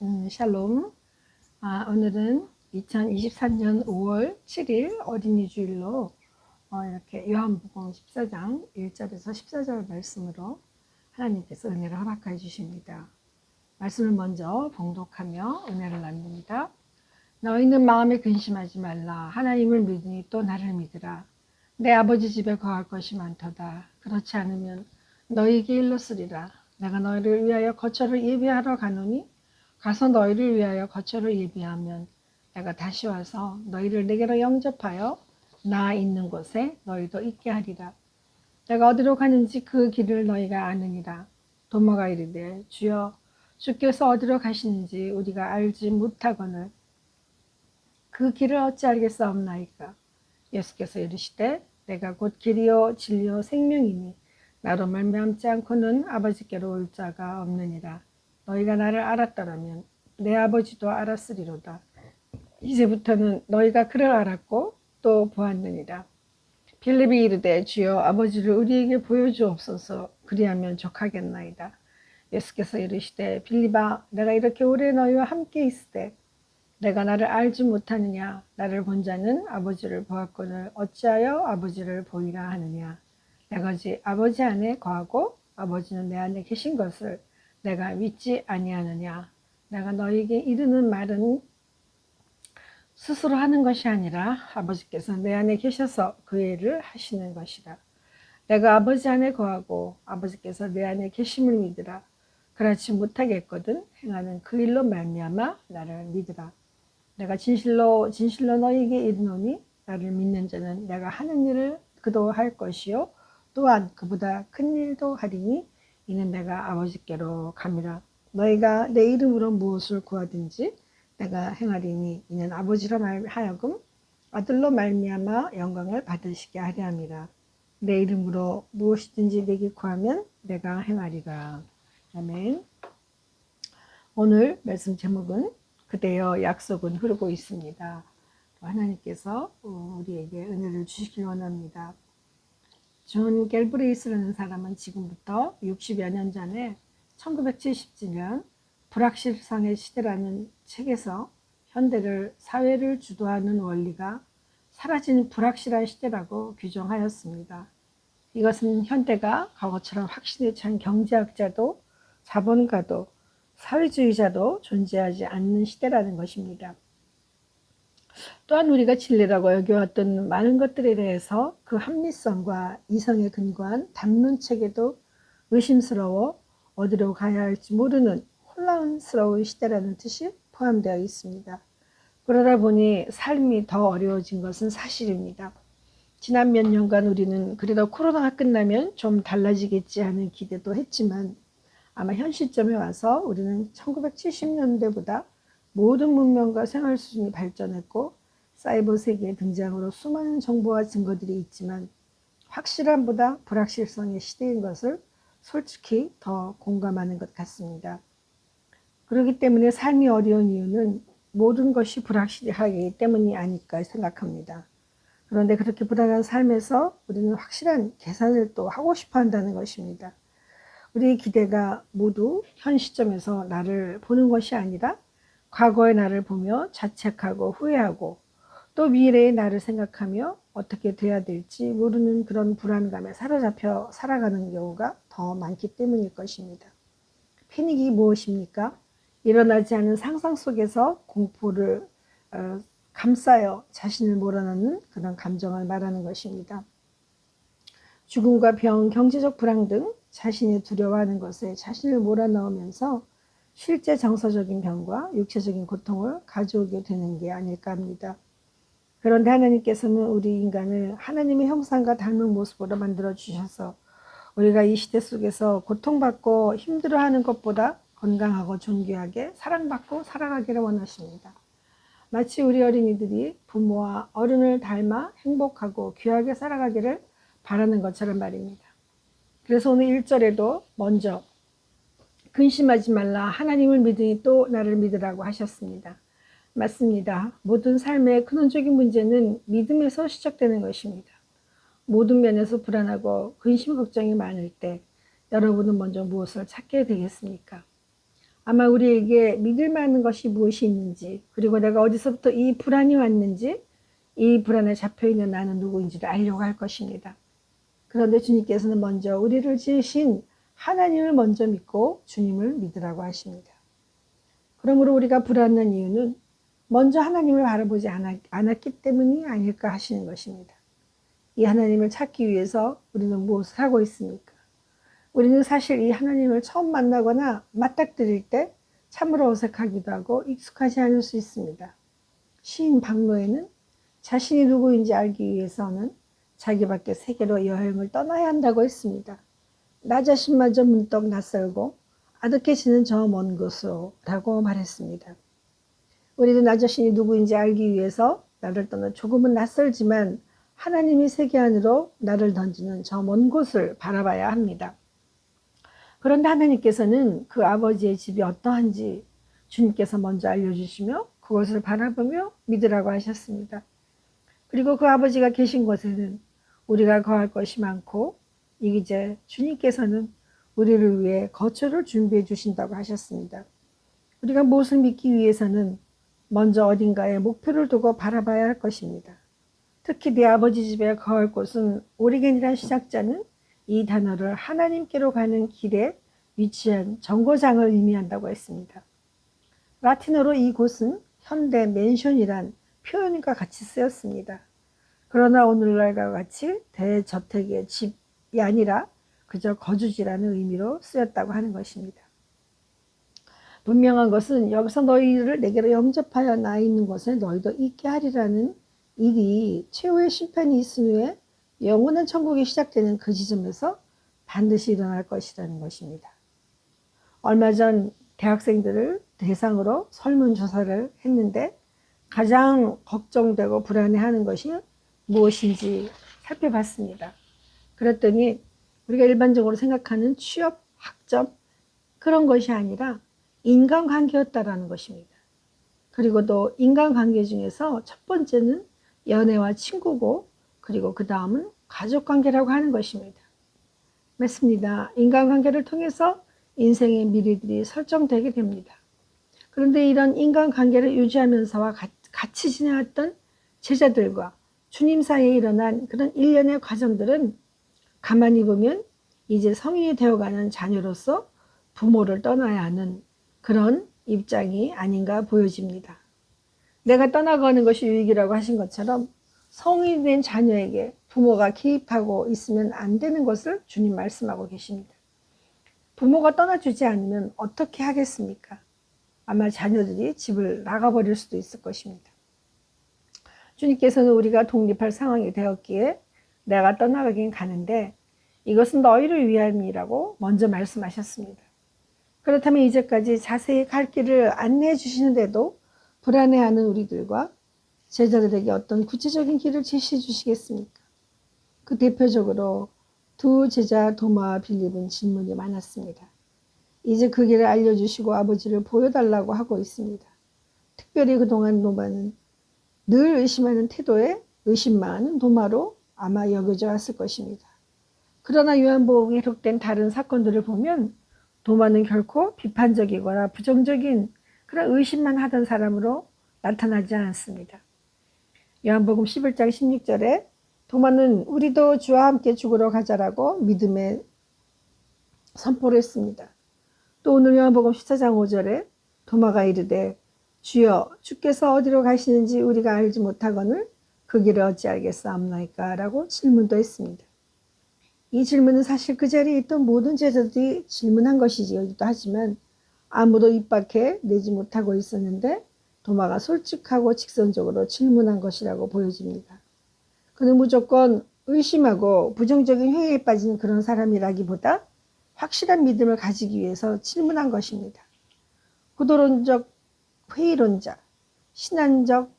샬롬. 오늘은 2023년 5월 7일 어린이 주일로 이렇게 요한복음 14장 1절에서 14절 말씀으로 하나님께서 은혜를 허락해 주십니다. 말씀을 먼저 봉독하며 은혜를 나눕니다. 너희는 마음에 근심하지 말라. 하나님을 믿으니 또 나를 믿으라. 내 아버지 집에 거할 것이 많도다. 그렇지 않으면 너희에게 일렀으리라. 내가 너희를 위하여 거처를 예비하러 가노니 가서 너희를 위하여 거처를 예비하면 내가 다시 와서 너희를 내게로 영접하여 나 있는 곳에 너희도 있게 하리라. 내가 어디로 가는지 그 길을 너희가 아느니라. 도마가 이르되 주여 주께서 어디로 가시는지 우리가 알지 못하거늘 그 길을 어찌 알겠사옵나이까. 예수께서 이르시되 내가 곧 길이요 진리요 생명이니 나로 말미암지 않고는 아버지께로 올 자가 없느니라. 너희가 나를 알았더라면 내 아버지도 알았으리로다. 이제부터는 너희가 그를 알았고 또 보았느니라. 빌립이 이르되 주여 아버지를 우리에게 보여주옵소서. 그리하면 족하겠나이다. 예수께서 이르시되 빌립아 내가 이렇게 오래 너희와 함께 있으되 내가 나를 알지 못하느냐. 나를 본 자는 아버지를 보았거늘 어찌하여 아버지를 보이라 하느냐. 내가 아버지 안에 거하고 아버지는 내 안에 계신 것을 내가 믿지 아니하느냐. 내가 너희에게 이르는 말은 스스로 하는 것이 아니라 아버지께서 내 안에 계셔서 그 일을 하시는 것이라. 내가 아버지 안에 거하고 아버지께서 내 안에 계심을 믿으라. 그렇지 못하겠거든 행하는 그 일로 말미암아 나를 믿으라. 내가 진실로 너희에게 이르노니 나를 믿는 자는 내가 하는 일을 그도 할 것이요 또한 그보다 큰 일도 하리니 이는 내가 아버지께로 감이라. 너희가 내 이름으로 무엇을 구하든지 내가 행하리니 이는 아버지로 하여금 아들로 말미암아 영광을 받으시게 하려 함이라. 내 이름으로 무엇이든지 내게 구하면 내가 행하리라. 아멘. 오늘 말씀 제목은 그대여 약속은 흐르고 있습니다. 하나님께서 우리에게 은혜를 주시길 원합니다. 존 갤브레이스라는 사람은 지금부터 60여 년 전에 1970년 불확실성의 시대라는 책에서 현대를 사회를 주도하는 원리가 사라진 불확실한 시대라고 규정하였습니다. 이것은 현대가 과거처럼 확신에 찬 경제학자도 자본가도 사회주의자도 존재하지 않는 시대라는 것입니다. 또한 우리가 진리라고 여겨왔던 많은 것들에 대해서 그 합리성과 이성에 근거한 담론책에도 의심스러워 어디로 가야 할지 모르는 혼란스러운 시대라는 뜻이 포함되어 있습니다. 그러다 보니 삶이 더 어려워진 것은 사실입니다. 지난 몇 년간 우리는 그래도 코로나가 끝나면 좀 달라지겠지 하는 기대도 했지만 아마 현 시점에 와서 우리는 1970년대보다 모든 문명과 생활 수준이 발전했고 사이버 세계의 등장으로 수많은 정보와 증거들이 있지만 확실함보다 불확실성의 시대인 것을 솔직히 더 공감하는 것 같습니다. 그렇기 때문에 삶이 어려운 이유는 모든 것이 불확실하기 때문이 아닐까 생각합니다. 그런데 그렇게 불안한 삶에서 우리는 확실한 계산을 또 하고 싶어 한다는 것입니다. 우리의 기대가 모두 현 시점에서 나를 보는 것이 아니라 과거의 나를 보며 자책하고 후회하고 또 미래의 나를 생각하며 어떻게 돼야 될지 모르는 그런 불안감에 사로잡혀 살아가는 경우가 더 많기 때문일 것입니다. 패닉이 무엇입니까? 일어나지 않은 상상 속에서 공포를 감싸여 자신을 몰아넣는 그런 감정을 말하는 것입니다. 죽음과 병, 경제적 불황 등 자신이 두려워하는 것에 자신을 몰아넣으면서 실제 정서적인 병과 육체적인 고통을 가져오게 되는 게 아닐까 합니다. 그런데 하나님께서는 우리 인간을 하나님의 형상과 닮은 모습으로 만들어 주셔서 우리가 이 시대 속에서 고통받고 힘들어하는 것보다 건강하고 존귀하게 사랑받고 살아가기를 원하십니다. 마치 우리 어린이들이 부모와 어른을 닮아 행복하고 귀하게 살아가기를 바라는 것처럼 말입니다. 그래서 오늘 1절에도 먼저 근심하지 말라. 하나님을 믿으니 또 나를 믿으라고 하셨습니다. 맞습니다. 모든 삶의 근원적인 문제는 믿음에서 시작되는 것입니다. 모든 면에서 불안하고 근심 걱정이 많을 때 여러분은 먼저 무엇을 찾게 되겠습니까? 아마 우리에게 믿을 만한 것이 무엇이 있는지, 그리고 내가 어디서부터 이 불안이 왔는지, 이 불안에 잡혀있는 나는 누구인지를 알려고 할 것입니다. 그런데 주님께서는 먼저 우리를 지으신 하나님을 먼저 믿고 주님을 믿으라고 하십니다. 그러므로 우리가 불안한 이유는 먼저 하나님을 바라보지 않았기 때문이 아닐까 하시는 것입니다. 이 하나님을 찾기 위해서 우리는 무엇을 하고 있습니까? 우리는 사실 이 하나님을 처음 만나거나 맞닥뜨릴 때 참으로 어색하기도 하고 익숙하지 않을 수 있습니다. 시인 박노해는 자신이 누구인지 알기 위해서는 자기 밖의 세계로 여행을 떠나야 한다고 했습니다. 나 자신마저 문득 낯설고 아득해지는 저 먼 곳으로 라고 말했습니다. 우리도 나 자신이 누구인지 알기 위해서 나를 떠나 조금은 낯설지만 하나님의 세계 안으로 나를 던지는 저 먼 곳을 바라봐야 합니다. 그런데 하나님께서는 그 아버지의 집이 어떠한지 주님께서 먼저 알려주시며 그것을 바라보며 믿으라고 하셨습니다. 그리고 그 아버지가 계신 곳에는 우리가 거할 것이 많고 이제 주님께서는 우리를 위해 거처를 준비해 주신다고 하셨습니다. 우리가 무엇을 믿기 위해서는 먼저 어딘가에 목표를 두고 바라봐야 할 것입니다. 특히 내 아버지 집에 거할 곳은 오리겐이라는 시작자는 이 단어를 하나님께로 가는 길에 위치한 정거장을 의미한다고 했습니다. 라틴어로 이 곳은 현대 맨션이란 표현과 같이 쓰였습니다. 그러나 오늘날과 같이 대저택의 집이 아니라 그저 거주지라는 의미로 쓰였다고 하는 것입니다. 분명한 것은 여기서 너희를 내게로 영접하여 나 있는 곳에 너희도 있게 하리라는 일이 최후의 심판이 있은 후에 영원한 천국이 시작되는 그 지점에서 반드시 일어날 것이라는 것입니다. 얼마 전 대학생들을 대상으로 설문조사를 했는데 가장 걱정되고 불안해하는 것이 무엇인지 살펴봤습니다. 그랬더니 우리가 일반적으로 생각하는 취업, 학점 그런 것이 아니라 인간관계였다라는 것입니다. 그리고 또 인간관계 중에서 첫 번째는 연애와 친구고 그리고 그 다음은 가족관계라고 하는 것입니다. 맞습니다. 인간관계를 통해서 인생의 미래들이 설정되게 됩니다. 그런데 이런 인간관계를 유지하면서와 같이 지내왔던 제자들과 주님 사이에 일어난 그런 일련의 과정들은 가만히 보면 이제 성인이 되어가는 자녀로서 부모를 떠나야 하는 그런 입장이 아닌가 보여집니다. 내가 떠나가는 것이 유익이라고 하신 것처럼 성인이 된 자녀에게 부모가 개입하고 있으면 안 되는 것을 주님 말씀하고 계십니다. 부모가 떠나주지 않으면 어떻게 하겠습니까? 아마 자녀들이 집을 나가버릴 수도 있을 것입니다. 주님께서는 우리가 독립할 상황이 되었기에 내가 떠나가긴 가는데 이것은 너희를 위함이라고 먼저 말씀하셨습니다. 그렇다면 이제까지 자세히 갈 길을 안내해 주시는데도 불안해하는 우리들과 제자들에게 어떤 구체적인 길을 제시해 주시겠습니까? 그 대표적으로 두 제자 도마와 빌립은 질문이 많았습니다. 이제 그 길을 알려주시고 아버지를 보여달라고 하고 있습니다. 특별히 그동안 도마는 늘 의심하는 태도에 의심만은 도마로 아마 여겨져 왔을 것입니다. 그러나 요한복음에 기록된 다른 사건들을 보면 도마는 결코 비판적이거나 부정적인 그런 의심만 하던 사람으로 나타나지 않았습니다. 요한복음 11장 16절에 도마는 우리도 주와 함께 죽으러 가자라고 믿음에 선포를 했습니다. 또 오늘 요한복음 14장 5절에 도마가 이르되 주여 주께서 어디로 가시는지 우리가 알지 못하거늘 그 길을 어찌 알겠사옵나이까 라고 질문도 했습니다. 이 질문은 사실 그 자리에 있던 모든 제자들이 질문한 것이기도 하지만 아무도 입 밖에 내지 못하고 있었는데 도마가 솔직하고 직선적으로 질문한 것이라고 보여집니다. 그는 무조건 의심하고 부정적인 회의에 빠지는 그런 사람이라기보다 확실한 믿음을 가지기 위해서 질문한 것입니다. 구도론적 회의론자, 신앙적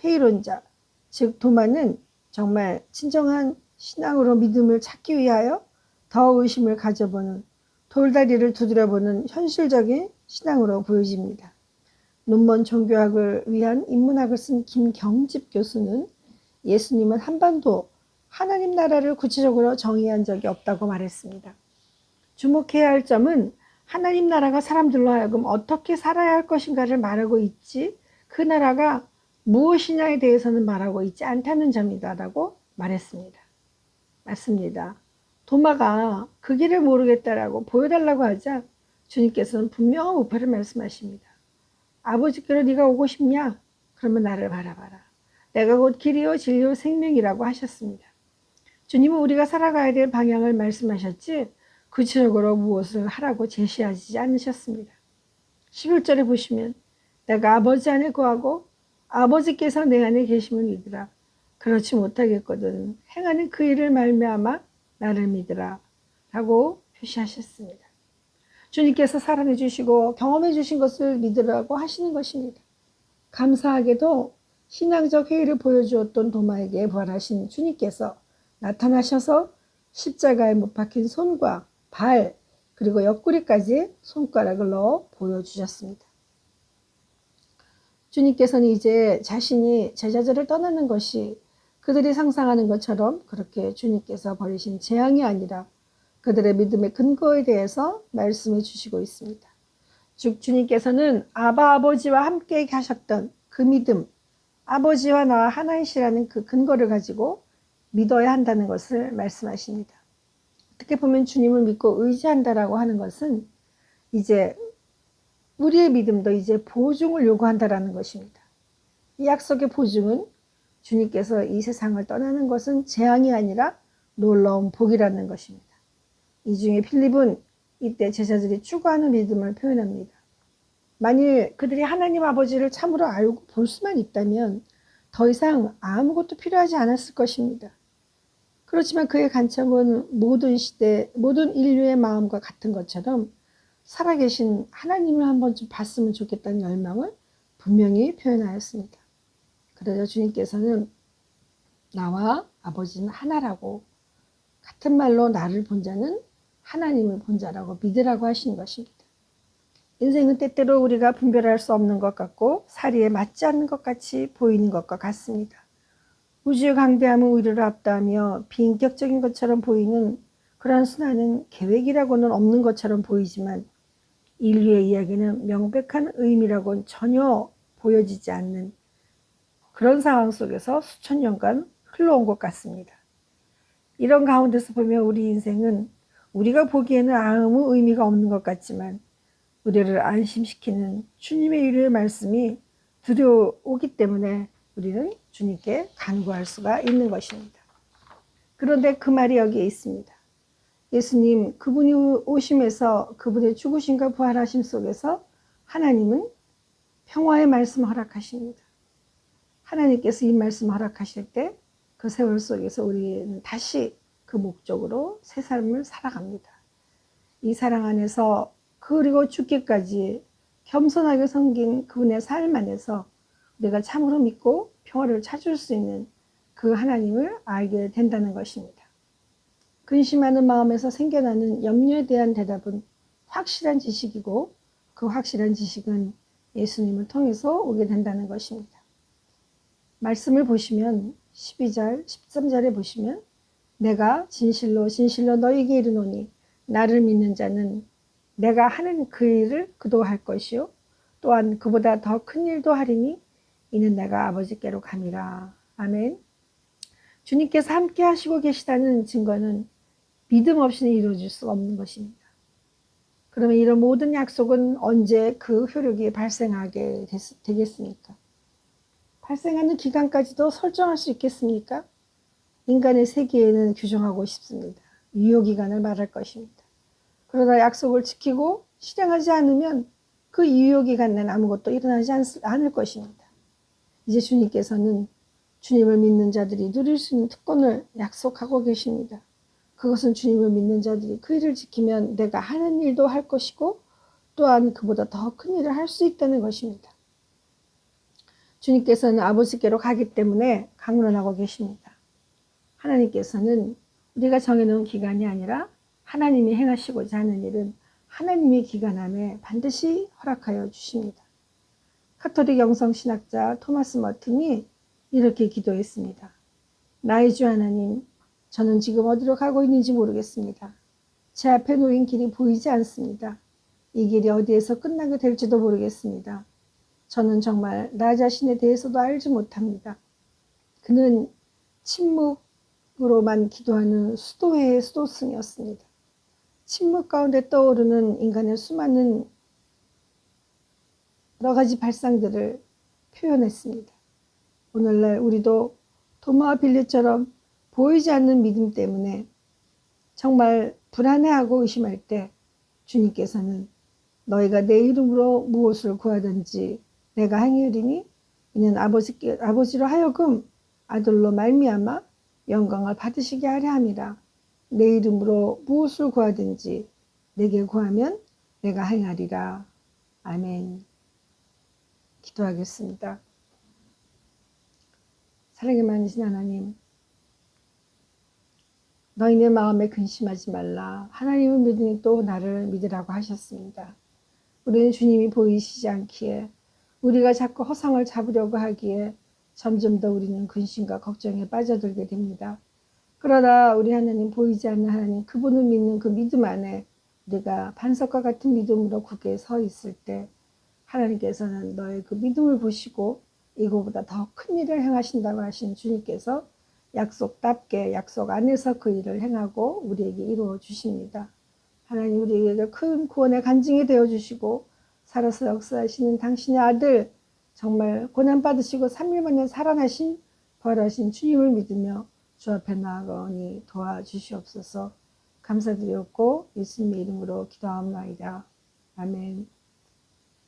회의론자, 즉 도마는 정말 진정한 신앙으로 믿음을 찾기 위하여 더 의심을 가져보는 돌다리를 두드려보는 현실적인 신앙으로 보여집니다. 논문 종교학을 위한 인문학을 쓴 김경집 교수는 예수님은 한 번도 하나님 나라를 구체적으로 정의한 적이 없다고 말했습니다. 주목해야 할 점은 하나님 나라가 사람들로 하여금 어떻게 살아야 할 것인가를 말하고 있지 그 나라가 무엇이냐에 대해서는 말하고 있지 않다는 점이다라고 말했습니다. 맞습니다. 도마가 그 길을 모르겠다라고 보여달라고 하자 주님께서는 분명한 우표를 말씀하십니다. 아버지께로 네가 오고 싶냐? 그러면 나를 바라봐라. 내가 곧 길이요 진리요 생명이라고 하셨습니다. 주님은 우리가 살아가야 될 방향을 말씀하셨지 구체적으로 무엇을 하라고 제시하지 않으셨습니다. 11절에 보시면 내가 아버지 안에 거하고 아버지께서 내 안에 계심을 믿으라. 그렇지 못하겠거든 행하는 그 일을 말미암아 나를 믿으라 라고 표시하셨습니다. 주님께서 사랑해 주시고 경험해 주신 것을 믿으라고 하시는 것입니다. 감사하게도 신앙적 회의를 보여주었던 도마에게 부활하신 주님께서 나타나셔서 십자가에 못 박힌 손과 발 그리고 옆구리까지 손가락을 넣어 보여주셨습니다. 주님께서는 이제 자신이 제자들을 떠나는 것이 그들이 상상하는 것처럼 그렇게 주님께서 버리신 재앙이 아니라 그들의 믿음의 근거에 대해서 말씀해 주시고 있습니다. 즉 주님께서는 아버지와 함께 하셨던 그 믿음, 아버지와 나와 하나이시라는 그 근거를 가지고 믿어야 한다는 것을 말씀하십니다. 어떻게 보면 주님을 믿고 의지한다라고 하는 것은 이제 우리의 믿음도 이제 보증을 요구한다라는 것입니다. 이 약속의 보증은 주님께서 이 세상을 떠나는 것은 재앙이 아니라 놀라운 복이라는 것입니다. 이 중에 필립은 이때 제자들이 추구하는 믿음을 표현합니다. 만일 그들이 하나님 아버지를 참으로 알고 볼 수만 있다면 더 이상 아무것도 필요하지 않았을 것입니다. 그렇지만 그의 관점은 모든 시대, 모든 인류의 마음과 같은 것처럼 살아계신 하나님을 한번 좀 봤으면 좋겠다는 열망을 분명히 표현하였습니다. 그러자 주님께서는 나와 아버지는 하나라고 같은 말로 나를 본 자는 하나님을 본 자라고 믿으라고 하시는 것입니다. 인생은 때때로 우리가 분별할 수 없는 것 같고 사리에 맞지 않는 것 같이 보이는 것과 같습니다. 우주의 강대함은 우리를 압도하며 비인격적인 것처럼 보이는 그러한 순환은 계획이라고는 없는 것처럼 보이지만 인류의 이야기는 명백한 의미라고는 전혀 보여지지 않는 그런 상황 속에서 수천 년간 흘러온 것 같습니다. 이런 가운데서 보면 우리 인생은 우리가 보기에는 아무 의미가 없는 것 같지만 우리를 안심시키는 주님의 일의 말씀이 들여오기 때문에 우리는 주님께 간구할 수가 있는 것입니다. 그런데 그 말이 여기에 있습니다. 예수님 그분이 오심에서 그분의 죽으심과 부활하심 속에서 하나님은 평화의 말씀을 허락하십니다. 하나님께서 이 말씀을 허락하실 때 그 세월 속에서 우리는 다시 그 목적으로 새 삶을 살아갑니다. 이 사랑 안에서 그리고 죽기까지 겸손하게 섬긴 그분의 삶 안에서 우리가 참으로 믿고 평화를 찾을 수 있는 그 하나님을 알게 된다는 것입니다. 근심하는 마음에서 생겨나는 염려에 대한 대답은 확실한 지식이고 그 확실한 지식은 예수님을 통해서 오게 된다는 것입니다. 말씀을 보시면 12절, 13절에 보시면 내가 진실로 진실로 너희에게 이르노니 나를 믿는 자는 내가 하는 그 일을 그도 할 것이요 또한 그보다 더 큰 일도 하리니 이는 내가 아버지께로 감이라. 아멘. 주님께서 함께 하시고 계시다는 증거는 믿음 없이는 이루어질 수 없는 것입니다. 그러면 이런 모든 약속은 언제 그 효력이 발생하게 되겠습니까? 발생하는 기간까지도 설정할 수 있겠습니까? 인간의 세계에는 규정하고 싶습니다. 유효기간을 말할 것입니다. 그러나 약속을 지키고 실행하지 않으면 그 유효기간 내는 아무것도 일어나지 않을 것입니다. 이제 주님께서는 주님을 믿는 자들이 누릴 수 있는 특권을 약속하고 계십니다. 그것은 주님을 믿는 자들이 그 일을 지키면 내가 하는 일도 할 것이고 또한 그보다 더 큰 일을 할 수 있다는 것입니다. 주님께서는 아버지께로 가기 때문에 강론하고 계십니다. 하나님께서는 우리가 정해놓은 기간이 아니라 하나님이 행하시고자 하는 일은 하나님의 기간 안에 반드시 허락하여 주십니다. 카톨릭 영성신학자 토마스 머튼이 이렇게 기도했습니다. 나의 주 하나님, 저는 지금 어디로 가고 있는지 모르겠습니다. 제 앞에 놓인 길이 보이지 않습니다. 이 길이 어디에서 끝나게 될지도 모르겠습니다. 저는 정말 나 자신에 대해서도 알지 못합니다. 그는 침묵으로만 기도하는 수도회의 수도승이었습니다. 침묵 가운데 떠오르는 인간의 수많은 여러 가지 발상들을 표현했습니다. 오늘날 우리도 도마와 빌리처럼 보이지 않는 믿음 때문에 정말 불안해하고 의심할 때 주님께서는 너희가 내 이름으로 무엇을 구하든지 내가 행하리니 이는 아버지로 하여금 아들로 말미암아 영광을 받으시게 하려 함이라. 내 이름으로 무엇을 구하든지 내게 구하면 내가 행하리라. 아멘. 기도하겠습니다. 사랑이 많으신 하나님, 너희네 마음에 근심하지 말라. 하나님을 믿으니 또 나를 믿으라고 하셨습니다. 우리는 주님이 보이시지 않기에 우리가 자꾸 허상을 잡으려고 하기에 점점 더 우리는 근심과 걱정에 빠져들게 됩니다. 그러나 우리 하나님, 보이지 않는 하나님, 그분을 믿는 그 믿음 안에 우리가 반석과 같은 믿음으로 굳게 서 있을 때 하나님께서는 너의 그 믿음을 보시고 이거보다 더 큰 일을 행하신다고 하신 주님께서 약속답게 약속 안에서 그 일을 행하고 우리에게 이루어 주십니다. 하나님, 우리에게 큰 구원의 간증이 되어 주시고 살아서 역사하시는 당신의 아들, 정말 고난받으시고 3일 만에 살아나신 부활하신 주님을 믿으며 주 앞에 나아가오니 도와주시옵소서. 감사드렸고 예수님의 이름으로 기도하옵나이다. 아멘.